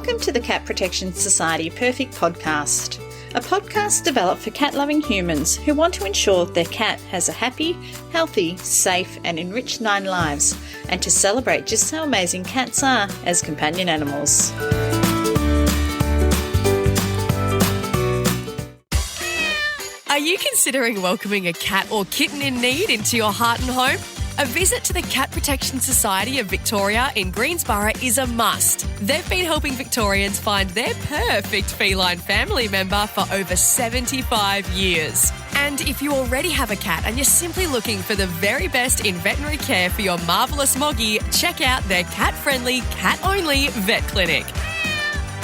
Welcome to the Cat Protection Society Purrfect Podcast, a podcast developed for cat-loving humans who want to ensure their cat has a happy, healthy, safe and enriched 9 lives, and to celebrate just how amazing cats are as companion animals. Are you considering welcoming a cat or kitten in need into your heart and home? A visit to the Cat Protection Society of Victoria in Greensborough is a must. They've been helping Victorians find their perfect feline family member for over 75 years. And if you already have a cat and you're simply looking for the very best in veterinary care for your marvellous Moggy, check out their cat-friendly, cat-only vet clinic.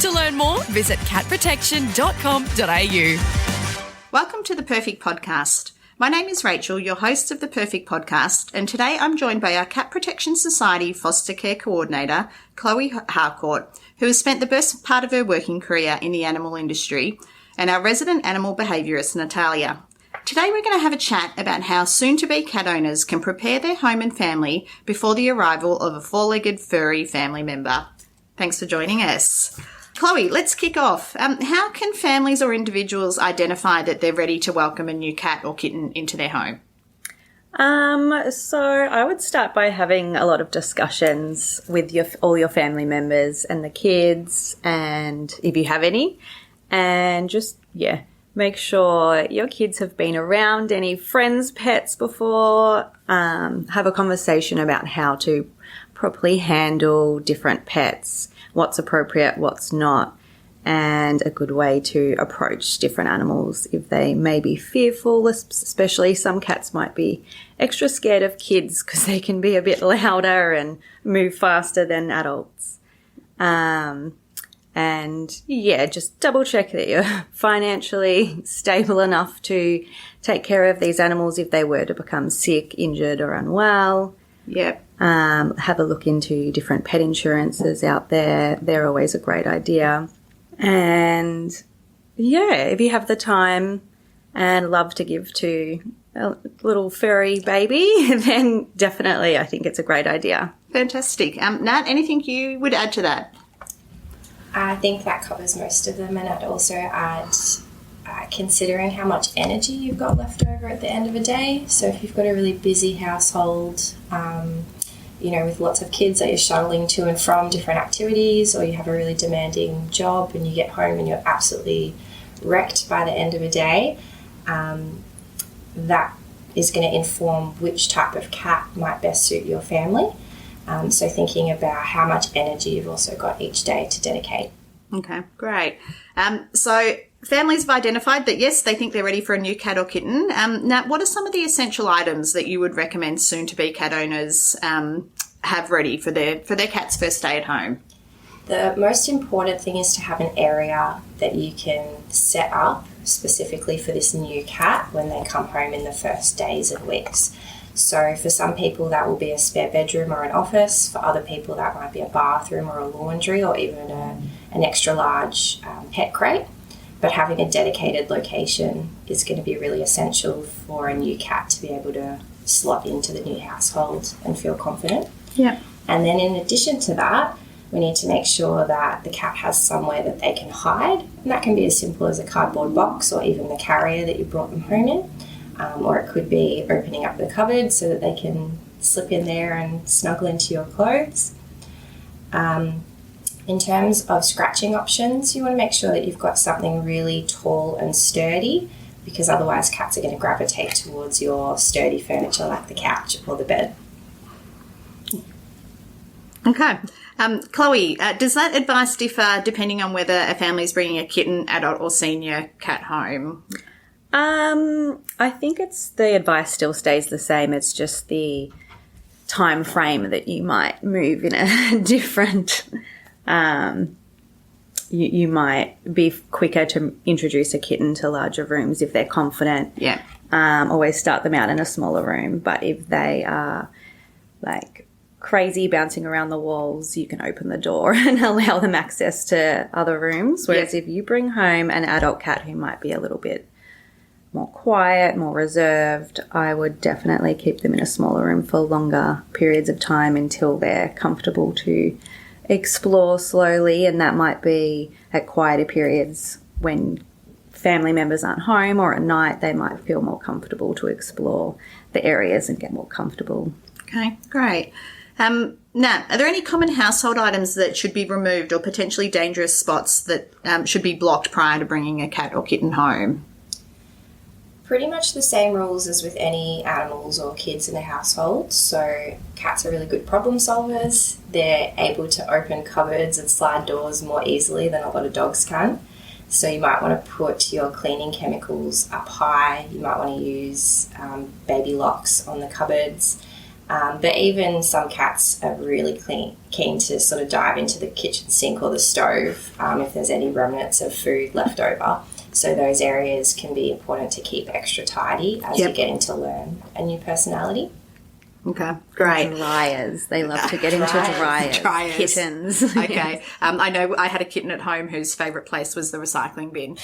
To learn more, visit catprotection.com.au. Welcome to the Purrfect Podcast. My name is Rachel, your host of the Purrfect Podcast, and today I'm joined by our Cat Protection Society Foster Care Coordinator, Chloe Harcourt, who has spent the best part of her working career in the animal industry, and our resident animal behaviourist, Natayla. Today we're going to have a chat about how soon-to-be cat owners can prepare their home and family before the arrival of a 4-legged furry family member. Thanks for joining us. Chloe, let's kick off. How can families or individuals identify that they're ready to welcome a new cat or kitten into their home? So I would start by having a lot of discussions with all your family members and the kids, and if you have any, and just, make sure your kids have been around any friends' pets before. Have a conversation about how to properly handle different pets, what's appropriate, what's not, and a good way to approach different animals if they may be fearful, especially some cats might be extra scared of kids because they can be a bit louder and move faster than adults. Just double check that you're financially stable enough to take care of these animals if they were to become sick, injured or unwell. Yep. Have a look into different pet insurances out there. They're always a great idea. And if you have the time and love to give to a little furry baby, then definitely I think it's a great idea. Fantastic. Nat, anything you would add to that? I think that covers most of them, and I'd also add considering how much energy you've got left over at the end of a day. So if you've got a really busy household, with lots of kids that you're shuttling to and from different activities, or you have a really demanding job and you get home and you're absolutely wrecked by the end of a day, that is going to inform which type of cat might best suit your family. So thinking about how much energy you've also got each day to dedicate. Okay, great. So families have identified that, yes, they think they're ready for a new cat or kitten. Now, what are some of the essential items that you would recommend soon-to-be cat owners have ready for their cat's first day at home? The most important thing is to have an area that you can set up specifically for this new cat when they come home in the first days and weeks. So for some people that will be a spare bedroom or an office. For other people that might be a bathroom or a laundry or even an extra large pet crate. But having a dedicated location is going to be really essential for a new cat to be able to slot into the new household and feel confident. Yeah. And then in addition to that, we need to make sure that the cat has somewhere that they can hide. And that can be as simple as a cardboard box or even the carrier that you brought them home in. Or it could be opening up the cupboard so that they can slip in there and snuggle into your clothes. In terms of scratching options, you want to make sure that you've got something really tall and sturdy, because otherwise cats are going to gravitate towards your sturdy furniture like the couch or the bed. Okay. Chloe, does that advice differ depending on whether a family's bringing a kitten, adult or senior cat home? I think the advice still stays the same. It's just the time frame that you might move in a different. You might be quicker to introduce a kitten to larger rooms if they're confident. Yeah. Always start them out in a smaller room. But if they are like crazy bouncing around the walls, you can open the door and allow them access to other rooms. Whereas if you bring home an adult cat who might be a little bit more quiet, more reserved, I would definitely keep them in a smaller room for longer periods of time until they're comfortable to explore slowly, and that might be at quieter periods when family members aren't home, or at night they might feel more comfortable to explore the areas and get more comfortable. Okay, great. Nat, are there any common household items that should be removed or potentially dangerous spots that should be blocked prior to bringing a cat or kitten home? Pretty much the same rules as with any animals or kids in a household. So cats are really good problem solvers. They're able to open cupboards and slide doors more easily than a lot of dogs can. So you might want to put your cleaning chemicals up high. You might want to use baby locks on the cupboards. But even some cats are really keen to sort of dive into the kitchen sink or the stove if there's any remnants of food left over. So those areas can be important to keep extra tidy as you're getting to learn a new personality. Okay, great. Dryers. They love to get into dryers. Kittens. Okay. I know I had a kitten at home whose favourite place was the recycling bin.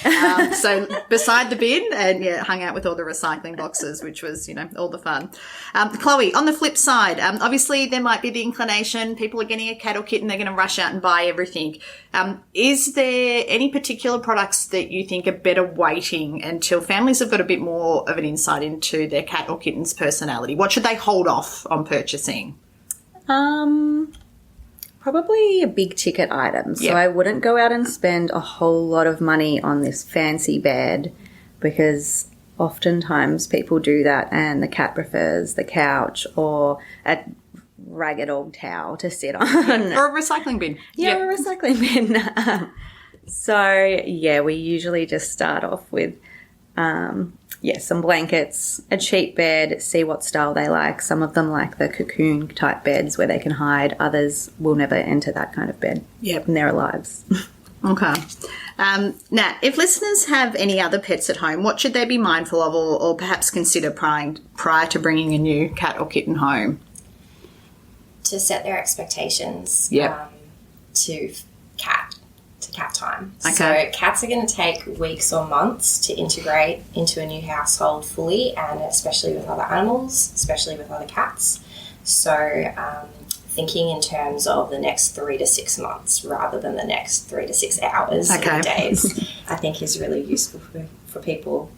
So beside the bin, and hung out with all the recycling boxes, which was, all the fun. Chloe, on the flip side, obviously there might be the inclination, people are getting a cat or kitten, they're going to rush out and buy everything. Is there any particular products that you think are better waiting until families have got a bit more of an insight into their cat or kitten's personality? What should they hold off on purchasing? Probably a big ticket item. So I wouldn't go out and spend a whole lot of money on this fancy bed, because oftentimes people do that and the cat prefers the couch or a ragged old towel to sit on. Or a recycling bin. Yeah, a recycling bin. We usually just start off with some blankets, a cheap bed, see what style they like. Some of them like the cocoon type beds where they can hide. Others will never enter that kind of bed in their lives. Okay. Nat, if listeners have any other pets at home, what should they be mindful of or perhaps consider prior to bringing a new cat or kitten home? To set their expectations to cat time. Okay. So cats are going to take weeks or months to integrate into a new household fully, and especially with other animals, especially with other cats. So thinking in terms of the next 3 to 6 months rather than the next 3 to 6 hours or days, I think is really useful for people.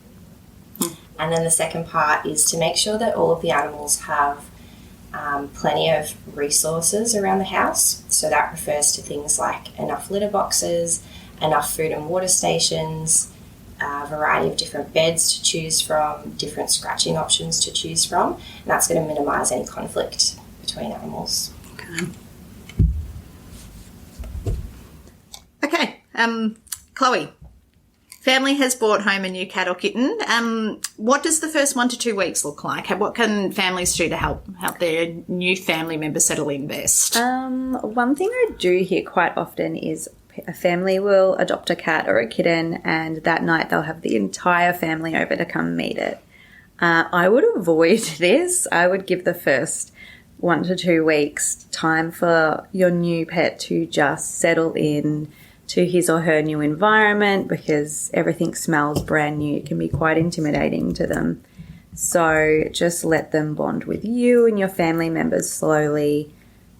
And then the second part is to make sure that all of the animals have plenty of resources around the house. So that refers to things like enough litter boxes, enough food and water stations, a variety of different beds to choose from, different scratching options to choose from, and that's going to minimise any conflict between animals. Okay. Chloe, family has brought home a new cat or kitten. What does the first 1 to 2 weeks look like? What can families do to help their new family member settle in best? One thing I do hear quite often is a family will adopt a cat or a kitten, and that night they'll have the entire family over to come meet it. I would avoid this. I would give the first 1 to 2 weeks time for your new pet to just settle in to his or her new environment, because everything smells brand new. It can be quite intimidating to them. So just let them bond with you and your family members slowly.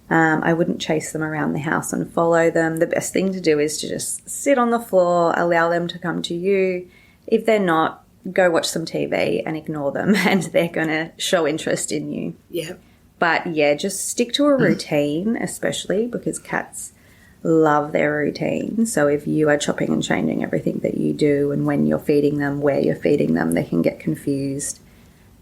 I wouldn't chase them around the house and follow them. The best thing to do is to just sit on the floor, allow them to come to you. If they're not, go watch some TV and ignore them, and they're going to show interest in you. Yeah. But just stick to a routine, especially because cats love their routine. So if you are chopping and changing everything that you do and when you're feeding them, where you're feeding them, they can get confused.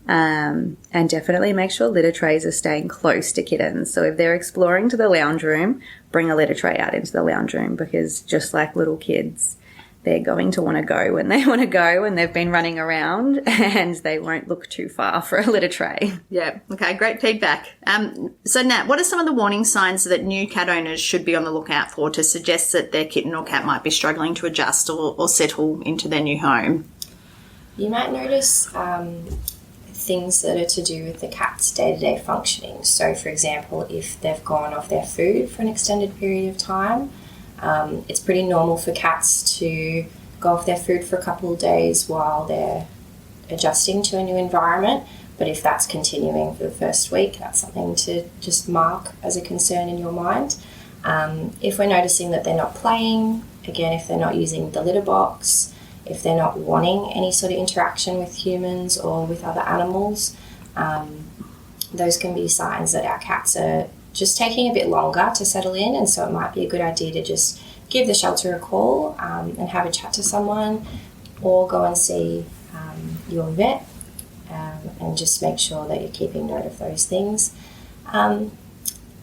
And definitely make sure litter trays are staying close to kittens. So if they're exploring to the lounge room, bring a litter tray out into the lounge room, because just like little kids, they're going to want to go when they want to go, and they've been running around, and they won't look too far for a litter tray. Yeah. Okay. Great feedback. So Nat, what are some of the warning signs that new cat owners should be on the lookout for to suggest that their kitten or cat might be struggling to adjust or settle into their new home? You might notice things that are to do with the cat's day-to-day functioning. So, for example, if they've gone off their food for an extended period of time, it's pretty normal for cats to go off their food for a couple of days while they're adjusting to a new environment. But if that's continuing for the first week, that's something to just mark as a concern in your mind. If we're noticing that they're not playing, again, if they're not using the litter box, if they're not wanting any sort of interaction with humans or with other animals, those can be signs that our cats are just taking a bit longer to settle in, and so it might be a good idea to just give the shelter a call and have a chat to someone, or go and see your vet and just make sure that you're keeping note of those things.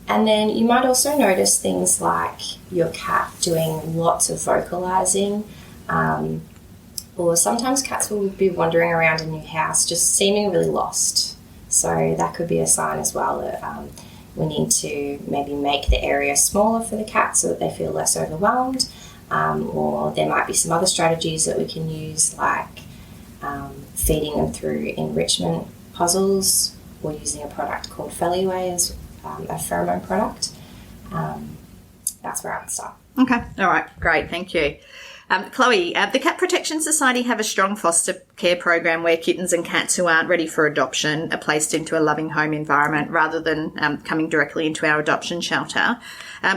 And then you might also notice things like your cat doing lots of vocalizing, or sometimes cats will be wandering around a new house just seeming really lost. So that could be a sign as well that we need to maybe make the area smaller for the cat so that they feel less overwhelmed, or there might be some other strategies that we can use, like feeding them through enrichment puzzles, or using a product called Feliway as a pheromone product. That's where I would start. Okay. All right. Great. Thank you. Chloe, the Cat Protection Society have a strong foster care program where kittens and cats who aren't ready for adoption are placed into a loving home environment rather than coming directly into our adoption shelter.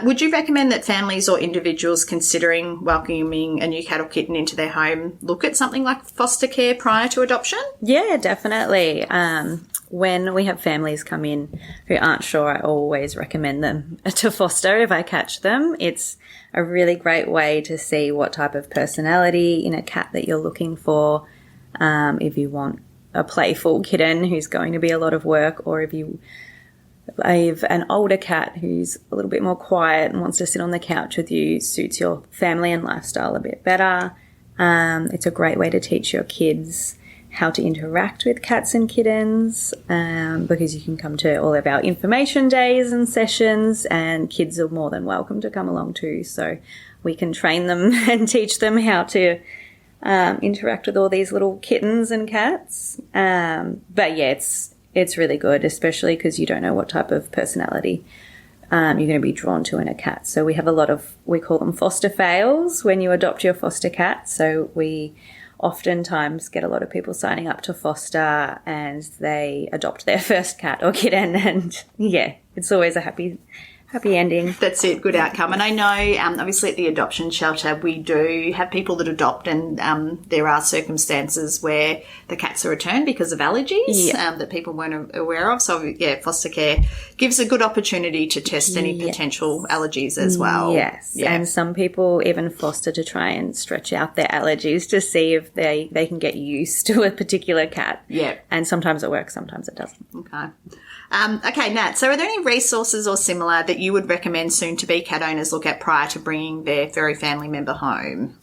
Would you recommend that families or individuals considering welcoming a new cat or kitten into their home look at something like foster care prior to adoption? Yeah, definitely. When we have families come in who aren't sure, I always recommend them to foster if I catch them. It's a really great way to see what type of personality in a cat that you're looking for. If you want a playful kitten who's going to be a lot of work, or if you have an older cat who's a little bit more quiet and wants to sit on the couch with you, suits your family and lifestyle a bit better. It's a great way to teach your kids how to interact with cats and kittens, because you can come to all of our information days and sessions, and kids are more than welcome to come along too. So we can train them and teach them how to interact with all these little kittens and cats. But yeah, it's really good, especially because you don't know what type of personality you're going to be drawn to in a cat. So we have a lot of, we call them foster fails when you adopt your foster cat. So we oftentimes get a lot of people signing up to foster and they adopt their first cat or kitten, and yeah, it's always a happy ending. That's it, good outcome. And I know obviously at the adoption shelter we do have people that adopt, and there are circumstances where the cats are returned because of allergies that people weren't aware of. So yeah, foster care gives a good opportunity to test any potential allergies as well. Yes, and some people even foster to try and stretch out their allergies to see if they can get used to a particular cat. Yeah. And sometimes it works, sometimes it doesn't. Okay. Okay, Nat, so are there any resources or similar that you would recommend soon-to-be cat owners look at prior to bringing their furry family member home?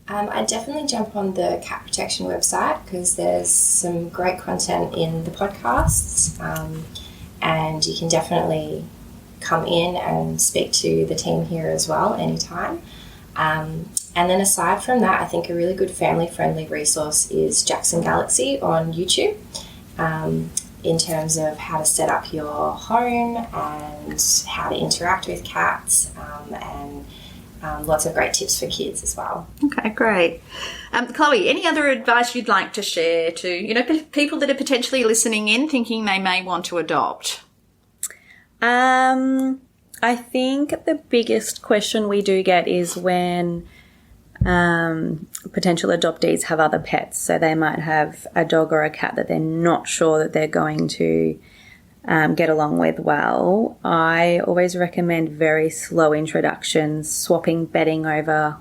I'd definitely jump on the Cat Protection website, because there's some great content in the podcasts, and you can definitely come in and speak to the team here as well anytime. And then aside from that, I think a really good family-friendly resource is Jackson Galaxy on YouTube. In terms of how to set up your home and how to interact with cats, and lots of great tips for kids as well. Okay, great. Chloe, any other advice you'd like to share to, people that are potentially listening in thinking they may want to adopt? I think the biggest question we do get is when potential adoptees have other pets. So they might have a dog or a cat that they're not sure that they're going to get along with well. I always recommend very slow introductions, swapping bedding over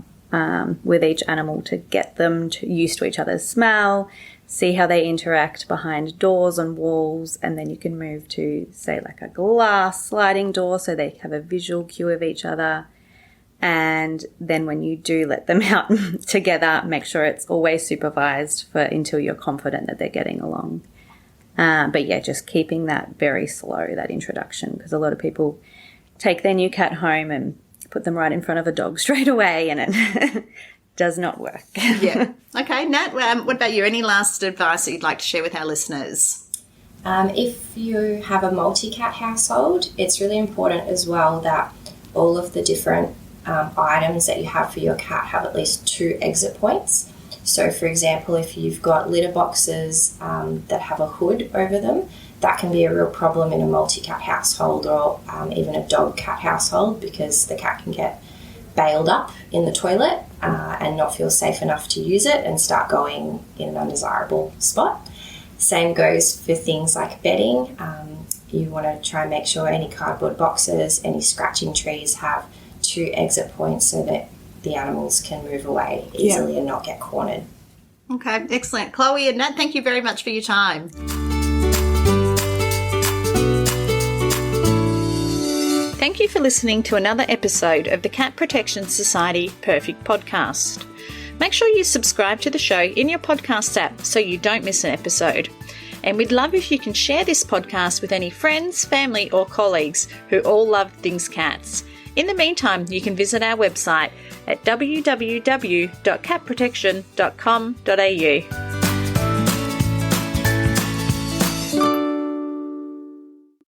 with each animal to get them used to each other's smell, see how they interact behind doors and walls, and then you can move to, say, like a glass sliding door so they have a visual cue of each other. And then when you do let them out together, make sure it's always supervised until you're confident that they're getting along. But yeah, just keeping that very slow, that introduction, because a lot of people take their new cat home and put them right in front of a dog straight away, and it does not work. Yeah. Okay, Nat, what about you? Any last advice that you'd like to share with our listeners? If you have a multi-cat household, it's really important as well that all of the different items that you have for your cat have at least 2 exit points. So, for example, if you've got litter boxes that have a hood over them, that can be a real problem in a multi-cat household or even a dog-cat household, because the cat can get bailed up in the toilet and not feel safe enough to use it and start going in an undesirable spot. Same goes for things like bedding. You want to try and make sure any cardboard boxes, any scratching trees have 2 exit points so that the animals can move away easily and not get cornered. Okay, excellent. Chloe and Nat, thank you very much for your time. Thank you for listening to another episode of the Cat Protection Society Purrfect Podcast. Make sure you subscribe to the show in your podcast app so you don't miss an episode. And we'd love if you can share this podcast with any friends, family or colleagues who all love things cats. In the meantime, you can visit our website at www.catprotection.com.au.